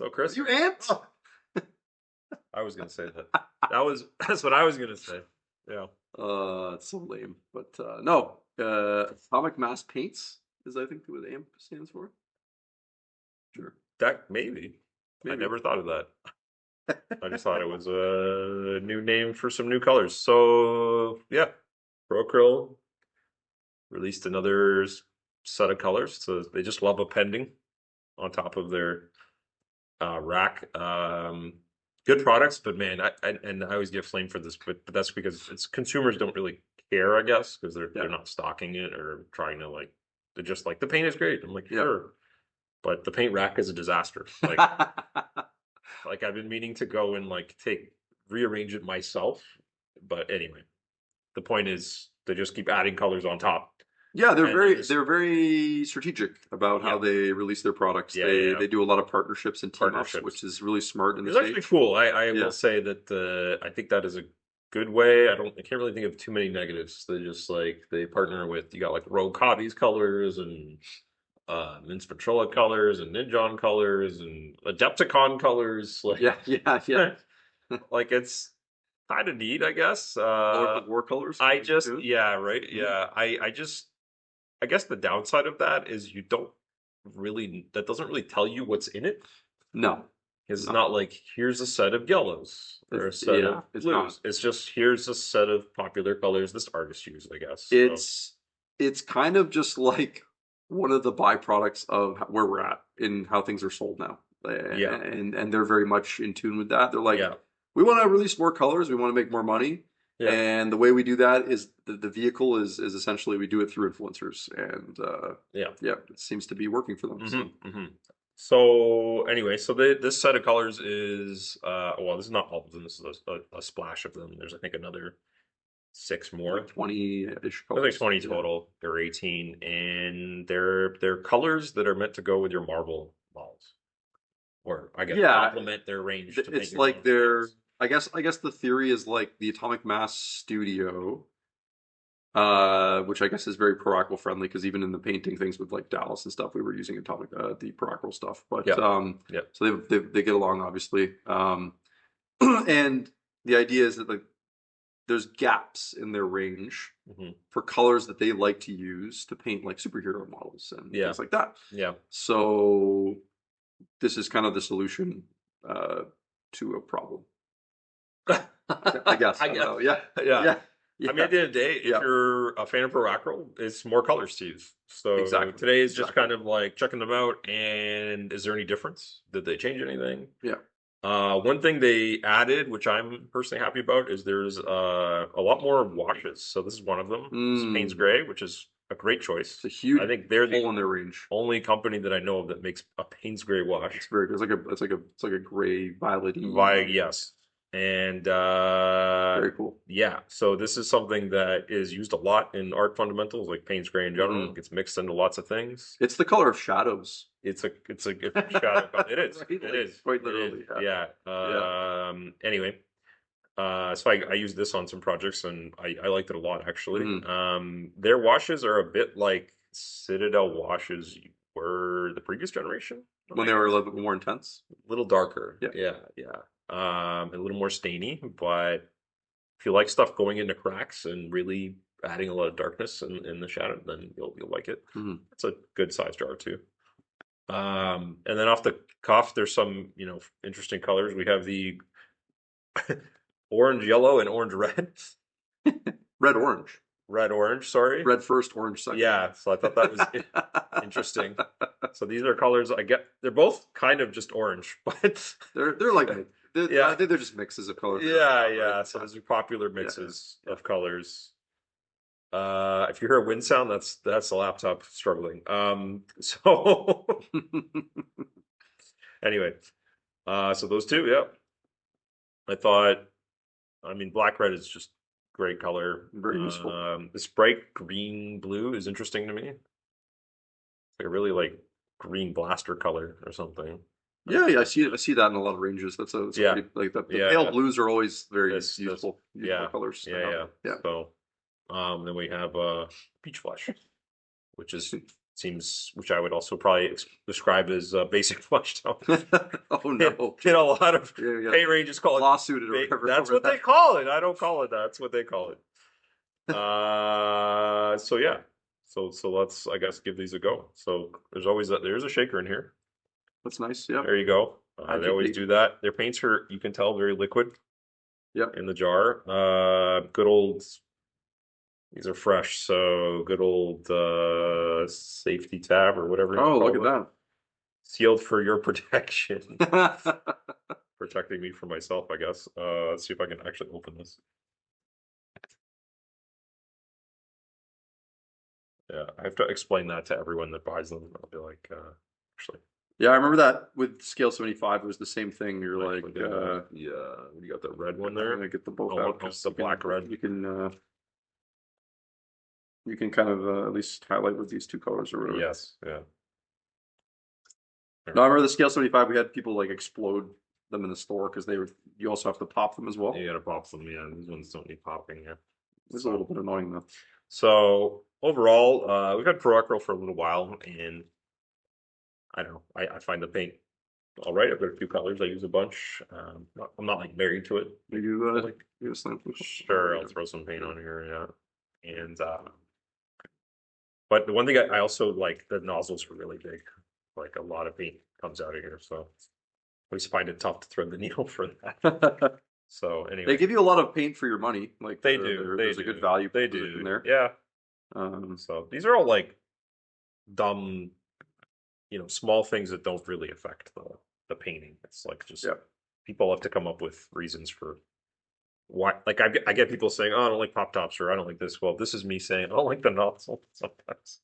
So, Chris, You amped? I was gonna say that. That's what I was gonna say. Yeah. It's so lame. But no, Atomic Mass Paints is I think what AMP stands for. Sure. That maybe. I Maybe. never thought of that. I just thought it was a new name for some new colors. So yeah, Pro-Acryl released another set of colors. So they just love appending on top of their rack. Good products, but man, I always get flamed for this, but that's because it's consumers don't really care, I guess, because they're not stocking it or trying to like they're just like the paint is great. I'm like, sure. But the paint rack is a disaster. Like like I've been meaning to go and like rearrange it myself. But anyway, the point is they just keep adding colors on top. Yeah, they're very strategic about how they release their products. They do a lot of partnerships and team ups, which is really smart in this It's actually cool. I will say that I think that is a good way. I can't really think of too many negatives. They just like they partner with you got like Rogue Hobbies colors and Mince Patrolla colors and Ninjon colors and Adepticon colors. Like yeah. like it's kind of neat, I guess. War colors. I just right. Yeah. I guess the downside of that is that doesn't really tell you what's in it. No. It's not like here's a set of yellows or a set of blues. It's just here's a set of popular colors this artist used, I guess. It's kind of just like one of the byproducts of where we're at in how things are sold now. And they're very much in tune with that. They're like, we want to release more colors, we want to make more money. Yeah. And the way we do that is the vehicle is essentially we do it through influencers, and it seems to be working for them. So anyway, this set of colors is this is not all of them. This is a splash of them. There's I think another 6 more, 20-ish colors. I think 20 total. They're 18, and they're colors that are meant to go with your Marvel models, or I guess complement their range. It's like they're. I guess the theory is like the Atomic Mass Studio, which I guess is very Pro-Acryl friendly because even in the painting things with like Dallas and stuff, we were using the Pro-Acryl stuff. But so they get along obviously, and the idea is that like there's gaps in their range for colors that they like to use to paint like superhero models and things like that. Yeah. So this is kind of the solution to a problem. I guess. Yeah. I mean, at the end of the day, if you're a fan of Pro-Acryl, it's more colors to use. So today is just kind of like checking them out. And is there any difference? Did they change anything? Yeah. One thing they added, which I'm personally happy about, is there's a lot more washes. So this is one of them. This is Payne's Gray, which is a great choice. It's a huge. I think they're in their range. Only company that I know of that makes a Payne's Gray wash. It's very good. It's like a gray violet-y. Yes. And very cool. Yeah, so this is something that is used a lot in art fundamentals, like Payne's Gray in general. It gets mixed into lots of things. It's the color of shadows. It's a shadow color. It is. Right? It is quite literally. Anyway, so I used this on some projects, and I liked it a lot actually. Their washes are a bit like Citadel washes were the previous generation when they were a little bit more intense, a little darker. Yeah. A little more stainy, but if you like stuff going into cracks and really adding a lot of darkness in the shadow, then you'll like it. It's a good size jar too. And then off the cuff, there's some interesting colors. We have the orange yellow and orange red. Red orange, sorry. Red first, orange second. Yeah, so I thought that was interesting. So these are colors they're both kind of just orange, but they're like I think they're just mixes of colors. Yeah. So those are popular mixes of colors. If you hear a wind sound, that's the laptop struggling. So anyway, so those two, I mean, black red is just great color. Very useful. This bright green blue is interesting to me. It's like a really like green blaster color or something. Yeah, I see that in a lot of ranges. That's pretty, like the pale blues are always very useful colors. Yeah. So then we have peach flesh, which is seems, which I would also probably describe as basic flush tone. Oh no! In a lot of Yeah, paint ranges call it lawsuited or whatever. That's what they call it. I don't call it that. That's what they call it. So yeah. So let's, I guess, give these a go. So there's a shaker in here. That's nice. Yeah. There you go. They always IGP. do that. Their paints are, you can tell, very liquid Yep. in the jar. Good old, these are fresh, so good old safety tab or whatever you Oh, call look it. at Sealed for your protection. that. Protecting me from myself, I guess. Let's see if I can actually open this. Yeah, I have to explain that to everyone that buys them. I'll be like, actually, Yeah, I remember that with Scale 75. It was the same thing. You're like, actually yeah, you got the red one I'm there. gonna get the both Oh, out. what's the black red? You can kind of at least highlight with these two colors or whatever. Yes, yeah. No, I remember the Scale 75. We had people like explode them in the store because they were. You also have to pop them as well. You gotta pop them. Yeah, these ones don't need popping. Yeah, It's a little bit annoying though. So overall, we've had Pro-Acryl for a little while, and I don't know. I find the paint all right. I've got a few colors I use a bunch. I'm not like married to it. You Like, you slam some- sure, I'll throw some paint on here. Yeah, and but the one thing I also like, the nozzles are really big. Like a lot of paint comes out of here, so I always find it tough to thread the needle for that. So anyway, They give you a lot of paint for your money. Like they do. There's a good value They proposition do there. Yeah. So these are all like dumb, small things that don't really affect the painting. It's like just people have to come up with reasons for why. Like I get people saying, "Oh, I don't like pop tops," or "I don't like this." Well, this is me saying, "I don't like the nozzle." Sometimes.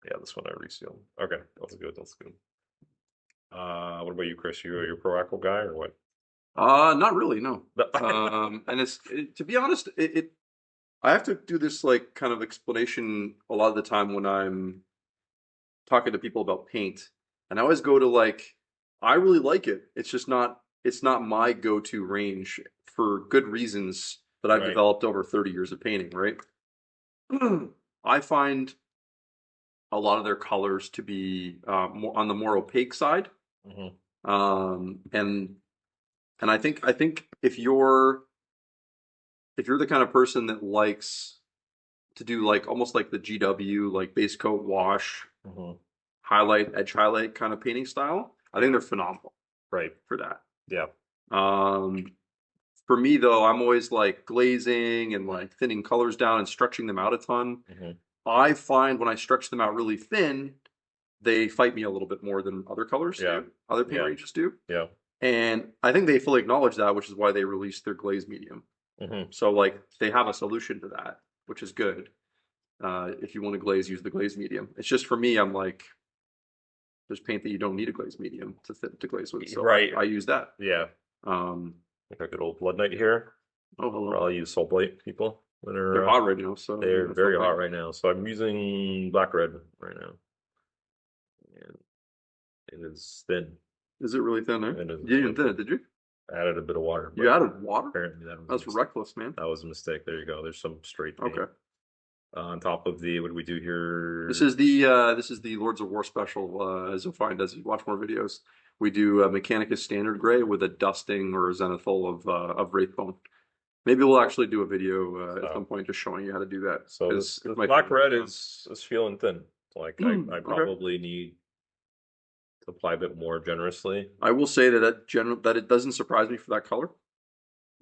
Yeah, this one I resealed. Okay, that's good. That's good. What about you, Chris? You're a Pro-Acryl guy or what? not really, no. And to be honest, I have to do this like kind of explanation a lot of the time when I'm talking to people about paint, and I always go to like, I really like it. It's not my go-to range for good reasons that I've Right. developed over 30 years of painting, right? I find a lot of their colors to be more on the more opaque side. Mm-hmm. And I think if you're the kind of person that likes to do like almost like the GW, like base coat wash, Mm-hmm. edge highlight kind of painting style, I think they're phenomenal. Right. For that. Yeah. For me though, I'm always like glazing and like thinning colors down and stretching them out a ton. Mm-hmm. I find when I stretch them out really thin, they fight me a little bit more than other colors do. Other paint ranges do. Yeah. And I think they fully acknowledge that, which is why they released their glaze medium. Mm-hmm. So like they have a solution to that, which is good. If you want to glaze, use the glaze medium. It's just for me, I'm like, there's paint that you don't need a glaze medium to glaze with. So right. I use that. Yeah. Like a good old Blood Knight here. Oh, hello. Probably use Soul Blight people. They're hot right now, so they're very hot right now. So I'm using black red right now, and it is thin. Is it really thin? It is You didn't thin it, did you? Added a bit of water. You added water? Apparently that's reckless, man. That was a mistake. There you go. There's some straight paint. Okay. On top of what do we do here? This is the Lords of War special. As you'll find as you watch more videos, we do Mechanicus Standard Gray with a dusting or a zenithal of Wraithbone. Maybe we'll actually do a video at some point just showing you how to do that. So this black red is feeling thin. Like I probably need to apply a bit more generously. I will say that it doesn't surprise me for that color.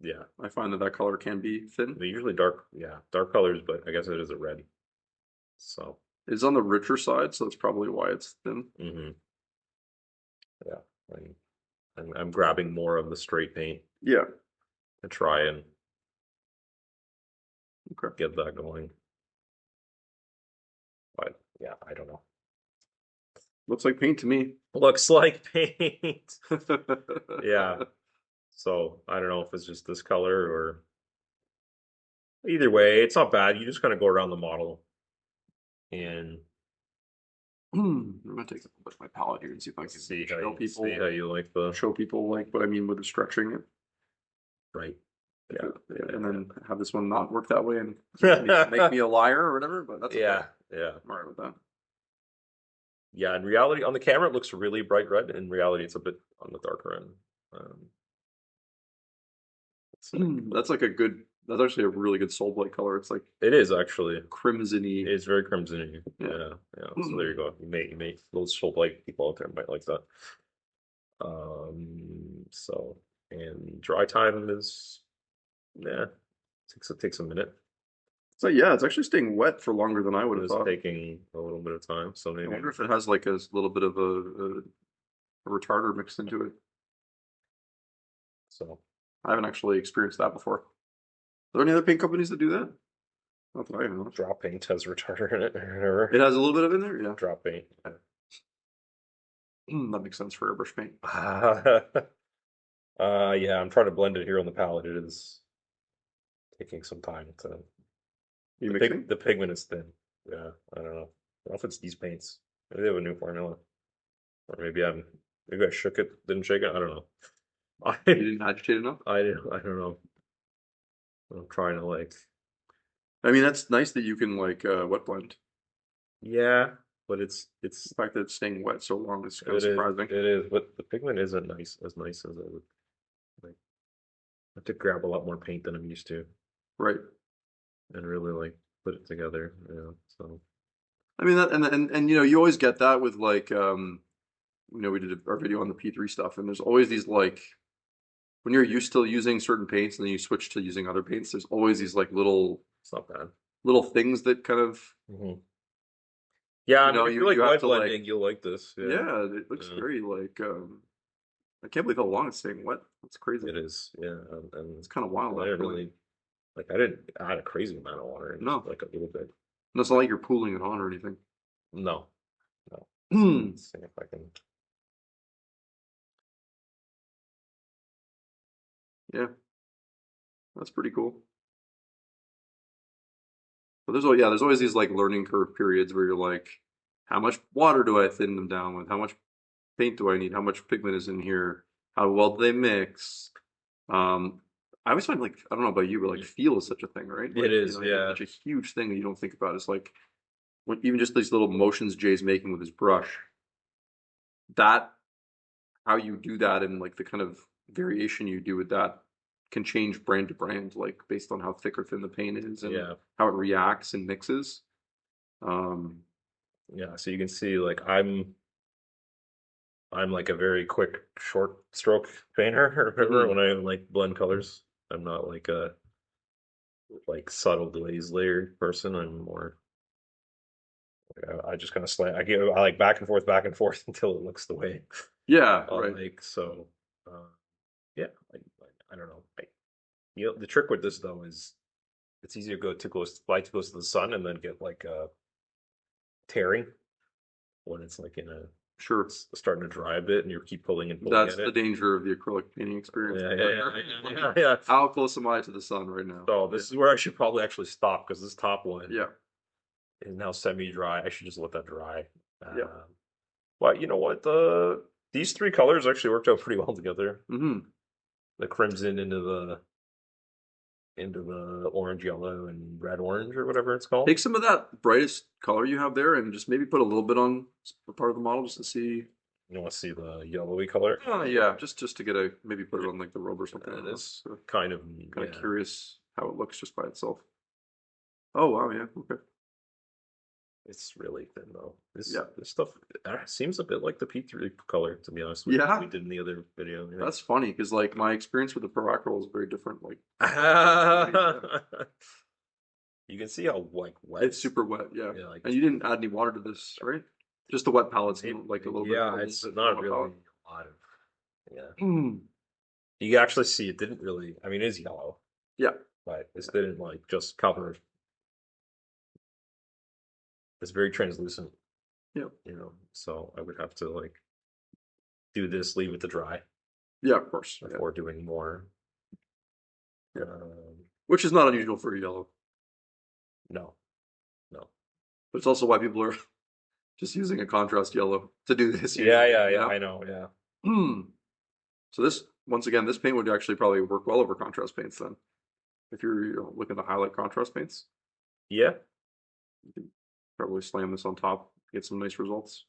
Yeah, I find that color can be thin. They're usually dark colors, but I guess it is a red. So it's on the richer side, so that's probably why it's thin. Mm-hmm. Yeah, I'm grabbing more of the straight paint. Yeah, to try and get that going. But yeah, I don't know. Looks like paint to me. Looks like paint. Yeah. So I don't know if it's just this color or either way, it's not bad. You just kind of go around the model and I'm gonna take my palette here and see if I can see how you like show people like what I mean with the stretching it. Right. Yeah. And then have this one not work that way and make me a liar or whatever. But that's yeah. Yeah. I'm alright with that. Yeah, in reality, on the camera, it looks really bright red. In reality, it's a bit on the darker end. It's like, That's like a good. That's actually a really good soul blade color. It's like it is actually. crimsony. It's very crimsony. Yeah. Yeah, yeah. So there you go. You may those soul like people out there might like that. So and dry time is yeah, takes a minute. So yeah, it's actually staying wet for longer than I would It have is thought. taking a little bit of time, so I maybe wonder if it has like a little bit of a retarder mixed into it. so. I haven't actually experienced that before. Are there any other paint companies that do that? Not that I know. Drop paint has retarder in it or whatever. It has a little bit of in there, yeah. Drop paint. That makes sense for airbrush paint. Yeah, I'm trying to blend it here on the palette. It is taking some time to. You mixing? The pigment is thin. Yeah, I don't know. I don't know if it's these paints. Maybe they have a new formula, or maybe I shook it, didn't shake it. I don't know. You didn't agitate enough? I don't know. I'm trying to like. I mean, that's nice that you can like wet blend. Yeah, but it's The fact that it's staying wet so long is kind of it is surprising. it is, but the pigment isn't nice as I would like. I have to grab a lot more paint than I'm used to Right. and really like put it together. Yeah, so I mean that and you know, you always get that with like you know, we did our video on the P3 stuff and there's always these like when you're used to using certain paints and then you switch to using other paints, there's always these like it's not bad. little things that kind of Yeah, I you mean, know, if you like you have wet to like blending, you'll like this. Yeah, yeah, it looks yeah, very like I can't believe how long it's staying wet. That's crazy. it is. Yeah, It's kind of wild I didn't actually. really I didn't add a crazy amount of water, just No, like a little bit. no, it's not like you're pooling it on or anything. No, no. Hmm. Let's see if I can. Yeah, that's pretty cool. But there's always these like learning curve periods where you're like, how much water do I thin them down with? How much paint do I need? How much pigment is in here? How well do they mix? I always find like I don't know about you, but like feel is such a thing, right? It Like you is, know, yeah. such a huge thing that you don't think about. It's like when, even just these little motions Jay's making with his brush. That how you do that and like the kind of variation you do with that can change brand to brand, like based on how thick or thin the paint is and Yeah, how it reacts and mixes. Um, yeah. So you can see, like, I'm like a very quick, short stroke painter. Remember mhm. when I like blend colors? I'm not like a like subtle glaze layer person. I'm more. I just kind of I like back and forth until it looks the way Yeah, I right. like. So, uh, yeah. I don't know. The trick with this though is it's easier to go too close, fly too close to the sun, and then get like tearing when it's like Sure. it's starting to dry a bit, and you keep pulling and pulling That's at the it. danger of the acrylic painting experience. Yeah, For yeah, yeah, sure. yeah, Like, yeah, yeah. how close am I to the sun right now? So Yeah. this is where I should probably actually stop because this top one Yeah. is now semi-dry. I should just let that dry. Yeah. But you know what? These three colors actually worked out pretty well together. Hmm. The crimson into the orange, yellow, and red orange or whatever it's called. Take some of that brightest color you have there and just maybe put a little bit on a part of the model just to see. You want to see the yellowy color? Yeah, just to get a maybe put it on like the robe or something. I It don't know. is So, kind of kind of yeah. curious how it looks just by itself. Oh wow, yeah, okay, It's really thin though. yeah, This stuff seems a bit like the P3 color, to be honest with you. yeah. We did in the other video. That's funny because like my experience with the Pro-Acryl is very different. Like You can see how like wet. it's super wet, yeah. Yeah, like And you didn't add any water to this, right? Just the wet palettes, like a little bit. yeah, A it's little bit not wet really palette. a lot of yeah. Hmm. You can actually see it didn't really. I mean, it is yellow, Yeah, but this didn't like just cover. It's very translucent, yeah, So I would have to like do this, leave it to dry yeah. Of course, yeah. before doing more. Yeah. Um, Which is not unusual for a yellow, no, no. but it's also why people are just using a contrast yellow to do this. Yeah, Usually, yeah, you yeah. know? I know. Yeah. Hmm. So this, once again, this paint would actually probably work well over contrast paints then. If you're looking to highlight contrast paints, Yeah. Probably slam this on top, get some nice results.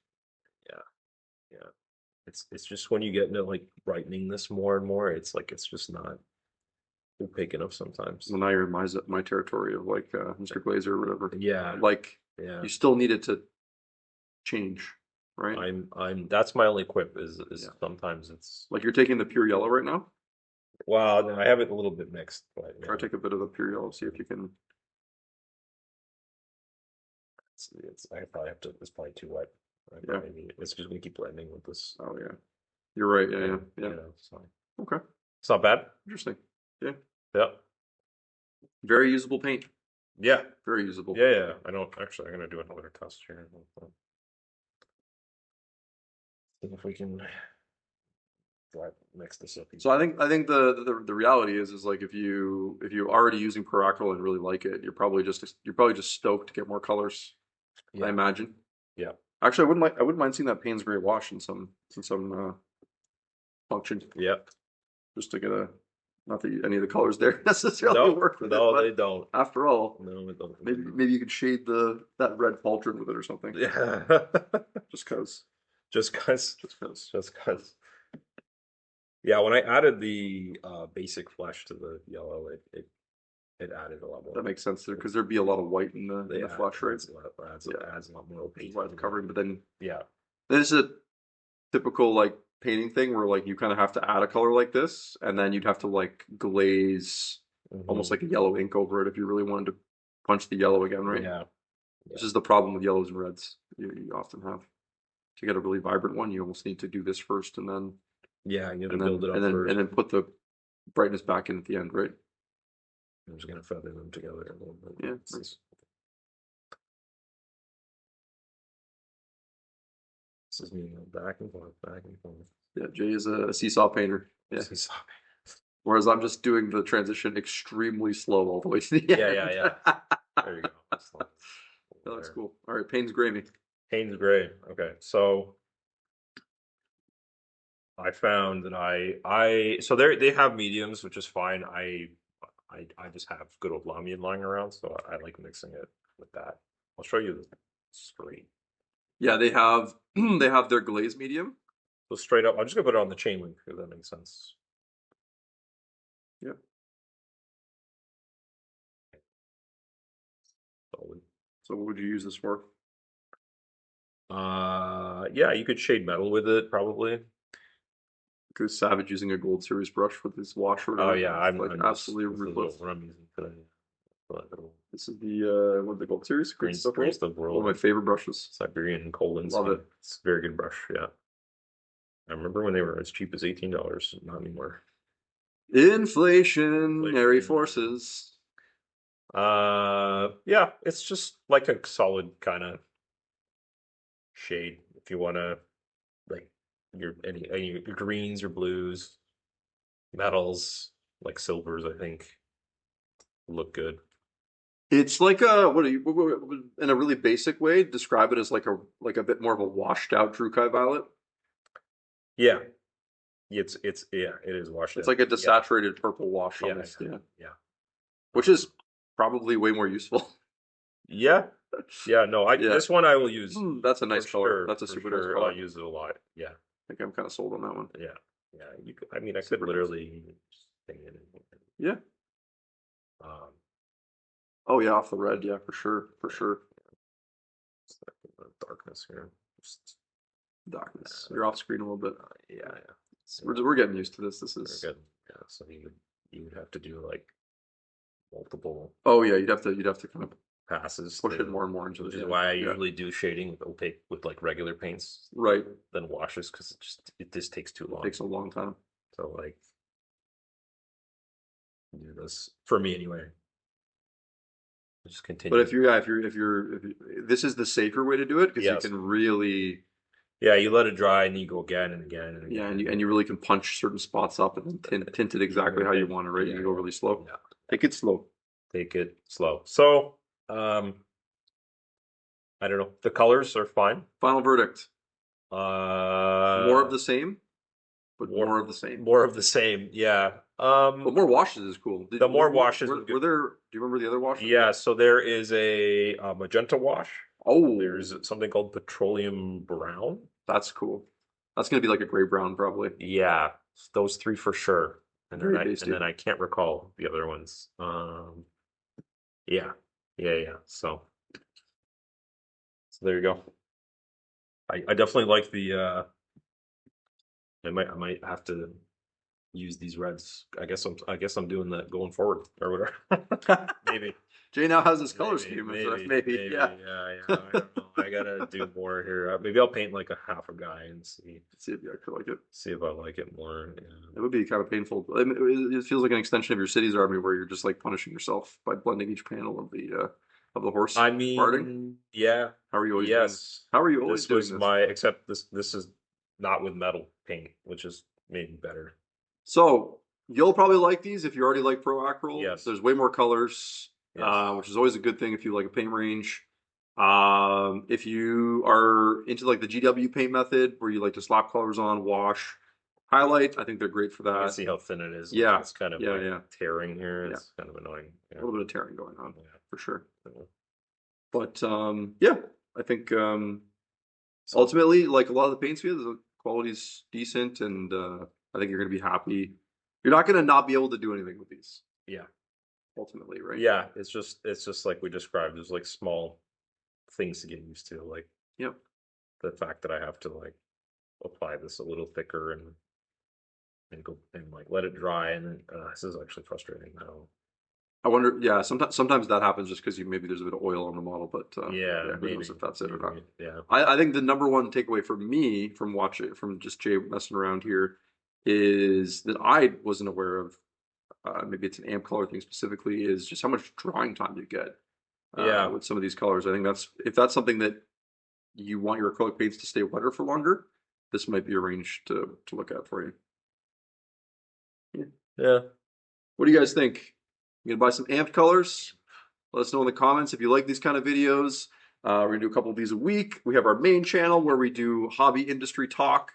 Yeah, yeah. It's just when you get into like brightening this more and more, it's like it's just not opaque enough sometimes. Well, now you're in my territory of like Mr. Glazer or whatever. Yeah, Like yeah. you still need it to change, right? I'm that's my only quip is Yeah. sometimes it's Like you're taking the pure yellow right now. well, no, I have it a little bit mixed, but Try yeah, to take a bit of the pure yellow, see if you can. it's I probably have to. It's probably too wet. I Yeah. probably need, it's just gonna keep blending with this. Oh yeah, you're right. Yeah, yeah, yeah. You know, so Okay, it's not bad. interesting. Yeah, Yeah, very usable paint. yeah, Very usable. yeah, yeah. I don't actually. I'm gonna do another test here. See if we can mix this up. So I think the reality is like if you already using Pro-Acryl and really like it, you're probably just stoked to get more colors. I Yeah, imagine. yeah, Actually, I wouldn't mind seeing that Payne's Gray wash in some function yeah. just to get a not that any of the colors there necessarily No, work with it, no, but they don't. after all, No, it don't. maybe you could shade that red pauldron with it or something. Yeah, Just cause. just cause, Just cause. just cause. Yeah, when I added the basic flesh to the yellow, it added a lot more. That makes sense there because there'd be a lot of white in the flush, right? Adds a lot, Yeah. adds a lot more opaque. White covering, but then Yeah, this is a typical like painting thing where like you kind of have to add a color like this, and then you'd have to like glaze almost like a yellow ink over it if you really wanted to punch the yellow again, right? yeah, This is the problem with yellows and reds. You often have to get a really vibrant one. You almost need to do this first, and then yeah. You have to and then build it up and then first. and then put the brightness back in at the end, right? I'm just gonna feather them together a little bit. Yeah, nice. This is me going back and forth, back and forth. Yeah, Jay is a seesaw painter. Yeah. Seesaw. Whereas I'm just doing the transition extremely slow all the way to the Yeah, end. yeah. There you go. That looks cool. All right, Payne's Gray. Payne's Gray. Okay, so I found that so they have mediums, which is fine. I just have good old Lamian lying around, so I like mixing it with that. I'll show you the straight. Yeah, they have they have their glaze medium. So straight up, I'm just gonna put it on the chain link if that makes sense. Yeah. Solid. So what would you use this for? Yeah, you could shade metal with it probably. Because Savage using a Gold Series brush with his wash or Oh whatever. yeah, Like I'm absolutely this is ruthless. what I'm using today. This is the what the Gold Series? Green Stuff Green World? Stuff One of World. my favorite brushes. Siberian colon. Love it. It's a very good brush. Yeah, I remember when they were as cheap as $18. Not anymore. Inflationary forces. Yeah, it's just like a solid kind of shade if you want to like any your greens or blues, metals like silvers. I think look good. It's like a in a really basic way, describe it as like a bit more of a washed out Drukai violet. Yeah, it's yeah, it is washed. It's out. like a desaturated purple wash Yeah, almost. Yeah. yeah. Which is probably way more useful. Yeah, yeah. No, Yeah. this one I will use. That's a nice for color. sure, That's a for super sure. nice color. I'll use it a lot. Yeah, I think I'm kind of sold on that one. yeah, yeah. You could, I mean, I could Super nice. literally just thing it in. Yeah. Um, Oh yeah, off the red. Yeah, for sure. For sure. darkness here. Just, Darkness. You're off screen a little bit. yeah, yeah. So We're getting used to this. This very is. good. Yeah, so you would have to do like multiple Oh yeah, you'd have to kind of passes, push it more and more into which the. is Yeah. why I Yeah. usually do shading with opaque with like regular paints Right. than washes because it just takes too long. Takes a long time. So like do this for me anyway. Just continue. But if you this is the safer way to do it because Yes. you can really Yeah, you let it dry and you go again and again and again. yeah, and you really can punch certain spots up and then tint it exactly how you want it, right? Yeah, You go really slow. Yeah. Take it slow. Take it slow. So I don't know. The colors are fine. Final verdict. More More of the same, but more of the same. More of the same. Yeah. But more washes is cool. More washes Were there? Do you remember the other washes? Yeah. So there is a magenta wash. Oh, There's something called petroleum brown. that's cool. That's gonna be like a gray brown probably. Yeah, those three for sure. Very And tasty. then I can't recall the other ones. Yeah, yeah. So there you go. I definitely like the I might have to use these reds. I guess I'm doing that going forward or whatever. Maybe. Jay now has his color Maybe, scheme. maybe, Maybe, yeah. maybe. Yeah. I don't know. I gotta do more here. Maybe I'll paint like a half a guy and See if you actually like it. see if I like it more. It would be kind of painful. I mean, it feels like an extension of your cities army, where you're just like punishing yourself by blending each panel of the horse I farting. mean, yeah, How are you always doing? yes. How are you always This doing was this? my except this is not with metal paint, which is maybe better. So you'll probably like these if you already like Pro-Acryl. Yes, There's way more colors, yes. which is always a good thing if you like a paint range. If you are into like the GW paint method, where you like to slap colors on, wash, highlight, I think they're great for You can that. see how thin it is. Yeah, It's kind of yeah, like yeah, tearing here. yeah. It's kind of annoying. A little bit of tearing going on Yeah. for sure. Yeah. But yeah, I think So ultimately, like a lot of the paints we have, the quality's decent, and I think you're going to be happy. You're not going to not be able to do anything with these yeah, ultimately, right? yeah. It's just like we described. There's like small things to get used to, like Yep. the fact that I have to like apply this a little thicker and go and like let it dry, and then this is actually frustrating now. I wonder. Yeah, sometimes that happens just because you maybe there's a bit of oil on the model, but Yeah, yeah, who knows maybe, if that's it or not. maybe, yeah, I think the number one takeaway for me from watching from just Jay messing around here is that I wasn't aware of. Maybe it's an amp color thing specifically, is just how much drying time you get yeah, with some of these colors. I think that's if that's something that you want your acrylic paints to stay wetter for longer, this might be a range to look at for you. Yeah. yeah. What do you guys think? You gonna buy some amped colors? Let us know in the comments if you like these kind of videos. We're gonna do a couple of these a week. We have our main channel where we do hobby industry talk,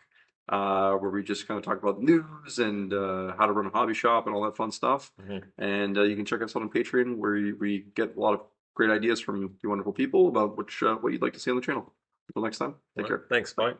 where we just kind of talk about news and how to run a hobby shop and all that fun stuff. Mhm. And you can check us out on Patreon, where we get a lot of great ideas from you wonderful people about what you'd like to see on the channel. Until next time, All take right, care. thanks. Bye.